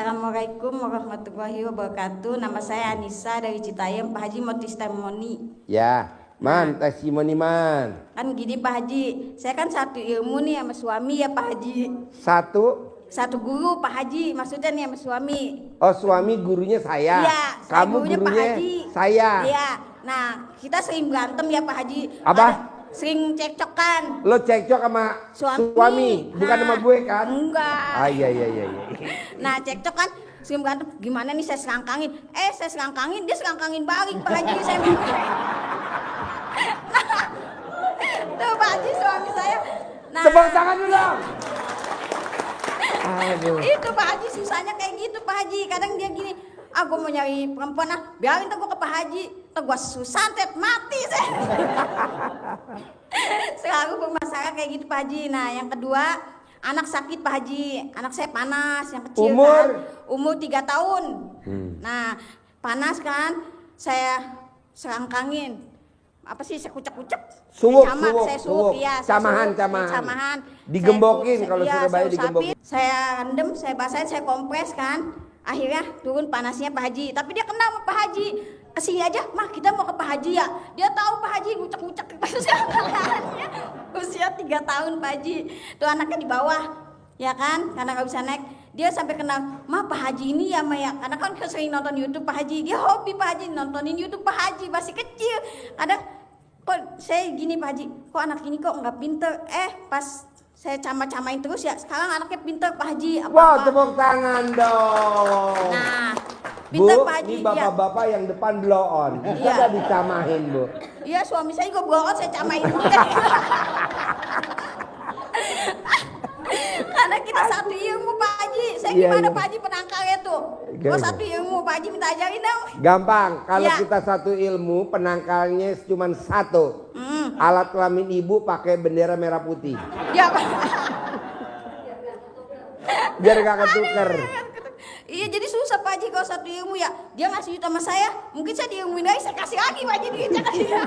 Assalamualaikum warahmatullahi wabarakatuh. Nama saya Anissa dari Citayam. Pak Haji mau testimoni. Ya, Man, testimoni Man. Kan gini Pak Haji, saya kan satu ilmu nih sama suami ya Pak Haji. Satu guru Pak Haji, maksudnya nih sama suami. Oh, suami gurunya saya. Iya, kamu gurunya Pak Haji. Saya. Iya. Nah, kita sering berantem ya Pak Haji. Apa? Sering cekcokan. Lo cekcok sama suami, bukan sama gue kan? Enggak. Ah, iya. Nah, cekcok kan sering berantem. Gimana nih saya selangkangin? Saya selangkangin, dia selangkangin balik Pak Haji. Saya tuh Pak Haji suami saya. Nah, tepuk tangan dulu dong. Aduh. Itu Pak Haji susahnya kayak gitu Pak Haji. Kadang dia gini, gue mau nyari perempuan biarin gue ke Pak Haji. Gue santet mati saya. Selalu bermasalah kayak gitu Pak Haji. Nah yang kedua, anak sakit Pak Haji. Anak saya panas, yang kecil umur 3 tahun. Nah panas kan, saya selangkangin. Apa sih, saya kucek-kucek. Saya sup, ya. Camahan. Digembokin kalau Surabaya digembokin. Saya rendam, saya basahin, saya kompres kan. Akhirnya turun panasnya Pak Haji. Tapi dia kena sama Pak Haji. Kesini aja, mah kita mau ke Pak Haji ya. Dia tahu Pak Haji ngucek-ngucek usia 3 tahun Pak Haji. Tuh anaknya di bawah, ya kan, karena nggak bisa naik. Dia sampai kenal, mah Pak Haji ini ya Maya. Karena kan sering nonton YouTube Pak Haji. Dia hobi Pak Haji nontonin YouTube Pak Haji masih kecil. Kadang kok saya gini Pak Haji, kok anak ini kok nggak pinter. Pas saya cama-camain terus ya, sekarang anaknya pinter Pak Haji. Wah, tepuk tangan dong. Nah, pinter Bu, Pak Haji. ini bapak-bapak yang depan blow on. Bisa gak dicamahin Bu? Iya, suami saya juga blow on, saya camain. Karena kita satu ilmu Pak Haji. Saya gimana Pak Haji penangkalnya tuh? Kalau satu ilmu Pak Haji minta ajarin dong. Gampang, kalau kita satu ilmu penangkalnya cuma satu. Alat kelamin ibu pakai bendera merah putih. Ya Pak. Biar gak ketuker. Iya, jadi susah Pak Haji kalau satu ilmu ya. Dia ngasih duit sama saya, mungkin saya diilmuin lagi, saya kasih lagi Pak Haji duitnya ke dia.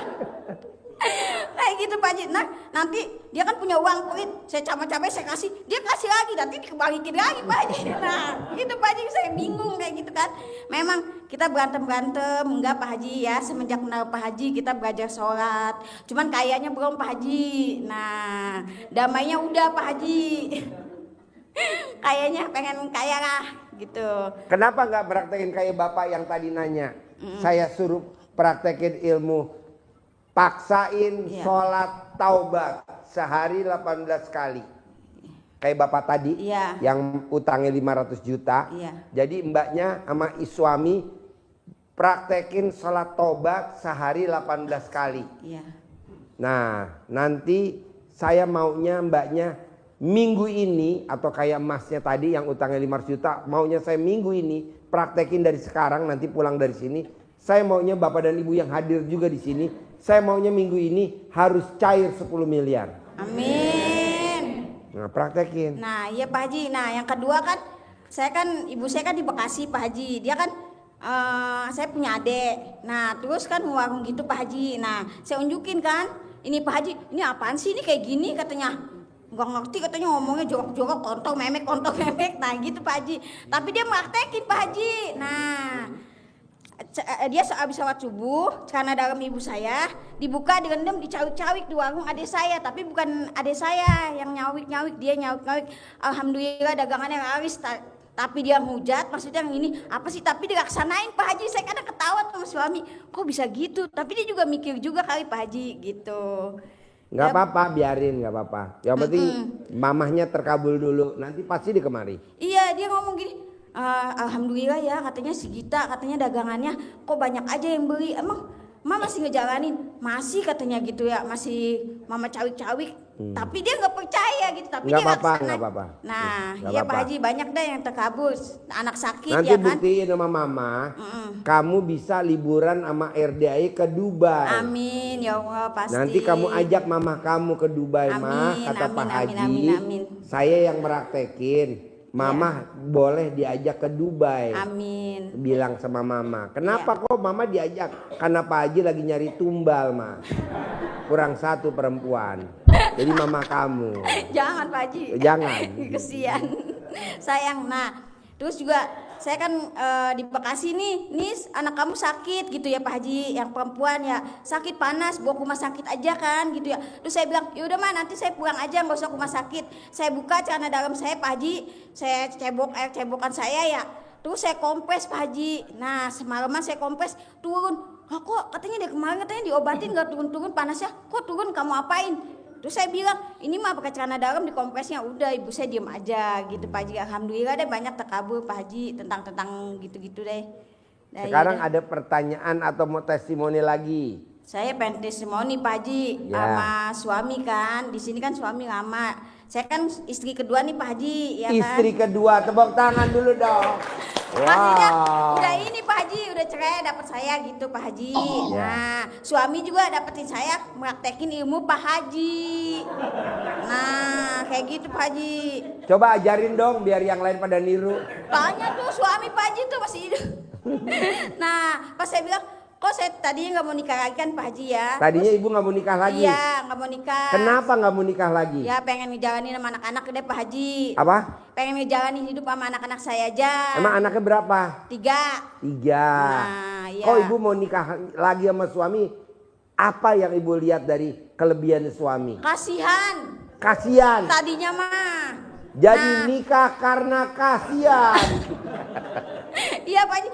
Kayak gitu Pak Haji. Nah, nanti dia kan punya uang pelit, saya cabai saya kasih, dia kasih lagi, nanti dikembalikan lagi Pak Haji. Nah, gitu Pak Haji, saya bingung kayak gitu kan. Memang kita berantem-berantem, enggak Pak Haji ya, semenjak kenal Pak Haji kita belajar sholat. Cuman kayaknya belum Pak Haji. Nah, damainya udah Pak Haji. Kayaknya pengen kaya lah gitu. Kenapa nggak praktekin kayak bapak yang tadi nanya? Saya suruh praktekin ilmu, paksain sholat taubat sehari 18 kali. Kayak bapak tadi yang utangnya 500 juta. Jadi mbaknya sama suami praktekin sholat taubat sehari 18 kali. Nah nanti saya maunya mbaknya minggu ini, atau kayak emasnya tadi yang utangnya 500 juta, maunya saya minggu ini praktekin dari sekarang, nanti pulang dari sini. Saya maunya bapak dan ibu yang hadir juga di sini, saya maunya minggu ini harus cair 10 miliar. Amin. Nah, praktekin. Nah, iya Pak Haji. Nah, yang kedua kan, ibu saya kan di Bekasi Pak Haji. Dia kan saya punya adik. Nah, terus kan warung gitu Pak Haji. Nah, saya unjukin kan, ini Pak Haji, ini apaan sih, ini kayak gini katanya. Gak ngerti katanya, ngomongnya jorok-jorok, kontong memek. Nah gitu Pak Haji. Tapi dia praktekin Pak Haji. Nah dia habis sholat subuh, karena dalam ibu saya dibuka, direndam, dicawik-cawik di warung adik saya. Tapi bukan adik saya yang nyawik-nyawik, dia nyawik-nyawik. Alhamdulillah dagangannya laris. Tapi dia hujat, maksudnya yang ini apa sih, tapi dilaksanain Pak Haji. Saya kadang ketawa sama suami, kok bisa gitu. Tapi dia juga mikir juga kali Pak Haji gitu. Nggak apa-apa, biarin, nggak apa-apa. Yang penting mamahnya terkabul dulu, nanti pasti dia kemari. Iya, dia ngomong gini, alhamdulillah ya, katanya si Gita, katanya dagangannya kok banyak aja yang beli. Emang Mama masih ngejalanin? Masih katanya gitu ya, masih Mama cawik-cawik. Tapi dia nggak percaya gitu, tapi nggak dia apa-apa. Nah, iya Pak Haji, banyak deh yang terkabus, anak sakit nanti ya kan. Nanti buktiin sama Mama, kamu bisa liburan sama RDI ke Dubai. Amin, ya Allah pasti. Nanti kamu ajak mama kamu ke Dubai, Mah, kata Pak Haji. Saya yang meraktekin. Mama boleh diajak ke Dubai. Amin. Bilang sama Mama. Kenapa kok Mama diajak? Karena Pak Haji lagi nyari tumbal, Mah. Kurang satu perempuan. Jadi Mama kamu. Jangan Pak Haji. Jangan. Kesian. Sayang. Nah, terus juga saya kan di Bekasi nih anak kamu sakit gitu ya Pak Haji, yang perempuan ya sakit panas, bawa ke rumah sakit aja kan gitu ya. Terus saya bilang, ya udah mah nanti saya pulang aja, nggak usah ke rumah sakit. Saya buka celana dalam saya Pak Haji, saya cebok air cebokan saya ya. Terus saya kompres Pak Haji. Nah semalaman saya kompres turun. Oh, kok katanya dari kemarin katanya diobatin nggak turun-turun panasnya, kok turun kamu apain? Terus saya bilang, ini mah pakai celana dalam di kompresnya, udah ibu saya diem aja gitu Pak Haji. Alhamdulillah deh banyak terkabul Pak Haji tentang gitu-gitu deh. Nah, Sekarang iya deh. ada pertanyaan atau mau testimoni lagi? Saya pengen testimoni Pak Haji Ya. sama suami kan, di sini kan suami lama. Saya kan istri kedua nih Pak Haji, ya kan. Istri kedua, tepuk tangan dulu dong. Maksudnya Wow. udah ini Pak Haji, udah cerai dapat saya gitu Pak Haji. Ya. Nah, suami juga dapetin saya praktekin ilmu Pak Haji. Nah, kayak gitu Pak Haji. Coba ajarin dong biar yang lain pada niru. Tanya tuh suami Pak Haji tuh masih hidup. Nah, pas saya bilang, kok saya tadinya nggak mau nikah lagi kan Pak Haji ya. Tadinya ibu nggak mau nikah lagi. Iya, nggak mau nikah. Kenapa nggak mau nikah lagi? Ya pengen ngejalanin sama anak-anak deh Pak Haji. Apa? Pengen ngejalanin hidup sama anak-anak saya aja. Emang anaknya berapa? 3. 3. Nah, iya. Kok ibu mau nikah lagi sama suami? Apa yang ibu lihat dari kelebihan suami? Kasihan. Kasihan. Tadinya mah. Jadi Nah, nikah karena kasihan. iya Pak Haji.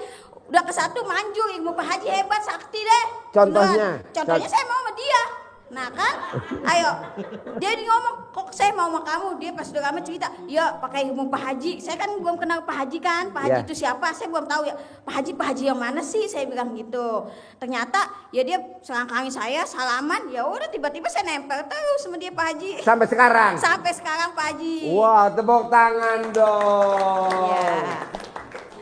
Udah ke satu manjur, ilmu Pak Haji hebat, sakti deh. Contohnya? Beneran. Contohnya saya mau sama dia. Nah kan, ayo. Dia ngomong, kok saya mau sama kamu? Dia pas udah lama cerita, ya pakai ilmu Pak Haji. Saya kan belum kenal Pak Haji kan. Pak Haji Ya. itu siapa? Saya belum tahu ya. Pak Haji yang mana sih? Saya bilang gitu. Ternyata ya dia selangkangi saya, salaman. Ya udah tiba-tiba saya nempel terus sama dia Pak Haji. Sampai sekarang. Sampai sekarang Pak Haji. Wah, tepuk tangan dong. Ya.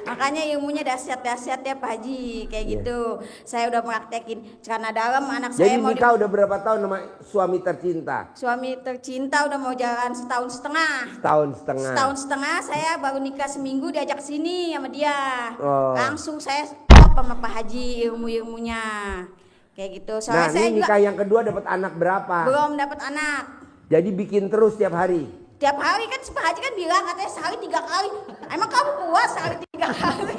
Makanya ilmunya dahsyat-dahsyat ya Pak Haji, kayak Iya. gitu. Saya udah praktekin celana dalam anak saya Jadi mau nikah udah berapa tahun sama suami tercinta? suami tercinta udah mau jalan setahun setengah. Setahun setengah. Setahun setengah saya baru nikah seminggu diajak sini sama dia. Oh. Langsung saya stop sama Pak Haji ilmu-ilmunya. Kayak gitu. Nah, Soalnya saya ini nikah yang kedua dapat anak berapa? belum dapat anak. Jadi bikin terus tiap hari. Tiap hari kan Pak Haji kan bilang katanya sehari 3 kali. Emang kamu puas sehari 3 kali?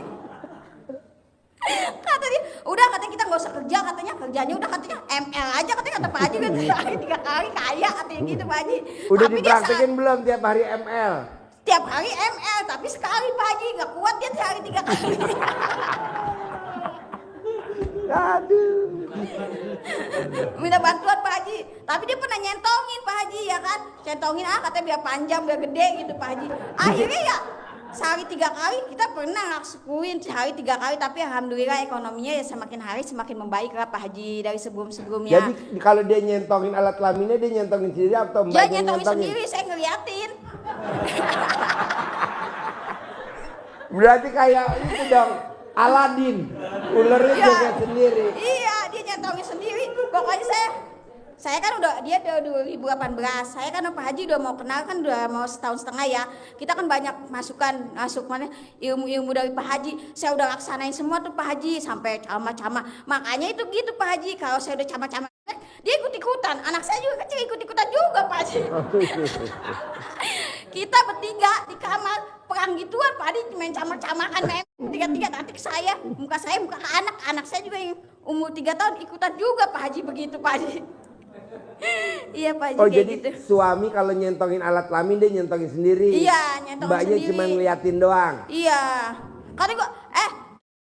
Kata dia, udah katanya kita nggak usah kerja, katanya kerjanya udah katanya ML aja katanya kata Pak Haji kan sehari 3 kali kaya katanya gitu Pak Haji. Udah Tapi dia dipraktekin belum tiap hari ML? tiap hari ML tapi sekali Pak Haji nggak kuat dia sehari 3 kali. Aduh. Minta bantuan Pak Haji, tapi dia pernah nyentongin Pak Haji ya kan, centongin katanya biar panjang biar gede gitu Pak Haji. Akhirnya ya sehari 3 kali kita pernah lakuin sehari 3 kali, tapi alhamdulillah ekonominya ya semakin hari semakin membaik lah Pak Haji dari sebelum-sebelumnya. Jadi kalau dia nyentongin alat kelaminnya dia nyentongin sendiri atau Dia mbaknya nyentongin nyentongin? sendiri, saya ngeliatin. Berarti kayak itu dong, Aladin. Ulernya Iya. jaga sendiri. Iya, dia nyentongin sendiri. Pokoknya saya kan dia udah 2018. Saya kan Pak Haji udah mau kenal kan udah mau setahun setengah ya. Kita kan banyak masuk mana ilmu-ilmu dari Pak Haji. Saya udah laksanain semua tuh Pak Haji sampai cama-cama. Makanya itu gitu Pak Haji, kalau saya udah cama-cama dia ikut-ikutan. Anak saya juga kecil ikut-ikutan juga Pak Haji. Kita bertiga di kamar perang gituan Pak Haji main camar-camakan main tiga-tiga, nanti muka saya muka ke anak saya juga yang umur 3 tahun ikutan juga Pak Haji begitu Pak Haji. Iya Pak Haji Oh kayak jadi gitu. suami kalau nyentongin alat kelamin dia nyentongin sendiri. Iya, nyentongin Mbaknya sendiri. cuma ngeliatin doang. Iya. Karena gua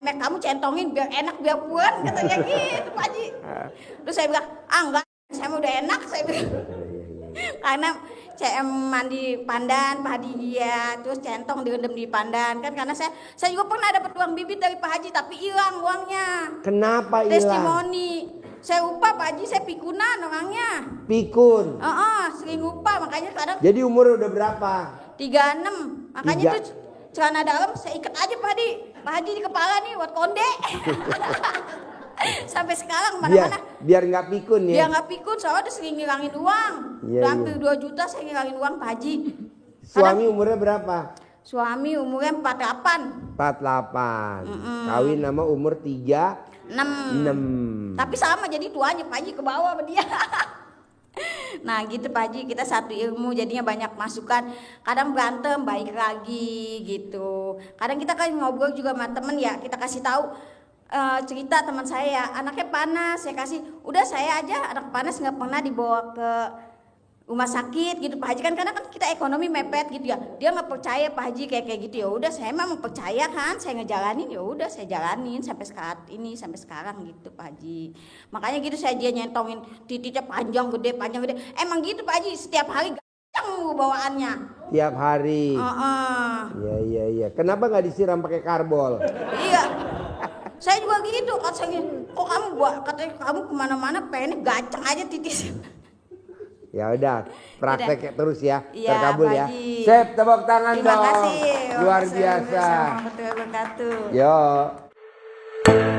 Mek kamu centongin biar enak biar puan katanya gitu Pak Haji. Terus saya bilang, enggak, saya mau udah enak saya bilang. Karena CM mandi pandan Pak Haji ya, terus centong direndam di pandan kan, karena saya juga pernah dapat uang bibit dari Pak Haji tapi hilang uangnya. Kenapa hilang? Testimoni. Saya lupa Pak Haji, saya pikunan orangnya. Pikun. Sering lupa makanya kadang Jadi umur udah berapa? 36. Makanya Tiga. itu celana dalam saya ikat aja Pak Haji. Pak Haji di kepala nih buat konde. Sampai sekarang mana-mana Biar nggak pikun dia ya. nggak pikun, soalnya dia sering ngilangin uang. Iya, Udah hampir iya. 2 juta saya ngilangin uang Pak Haji. Suami umurnya berapa? Suami umurnya 48. 48. Kawin sama umur 36. 6. Tapi sama jadi tuanya Pak Haji ke bawah sama dia. Nah gitu Pak Haji, kita satu ilmu jadinya banyak masukan. Kadang berantem baik lagi gitu. Kadang kita kan ngobrol juga sama temen ya, kita kasih tahu cerita teman saya anaknya panas, saya kasih udah saya aja anak panas nggak pernah dibawa ke rumah sakit gitu Pak Haji kan, karena kan kita ekonomi mepet gitu ya, dia nggak percaya Pak Haji kayak gitu. Ya udah saya memang percaya kan, saya ngejalanin, ya udah saya jalanin sampai sampai sekarang gitu Pak Haji. Makanya gitu saya dia nyentongin titiknya panjang gede, emang gitu Pak Haji, setiap hari gancang bawaannya Tiap hari. Iya. Kenapa nggak disiram pakai karbol? iya. Saya juga gitu, katanya kok katanya kamu kemana-mana pengennya gacang aja titis. Ya udah, praktek terus ya, Iya, terkabul Pak ya. Haji. Sip, tepuk tangan Terima dong. kasih. Luar Wassalamualaikum biasa. warahmatullahi wabarakatuh. Yo.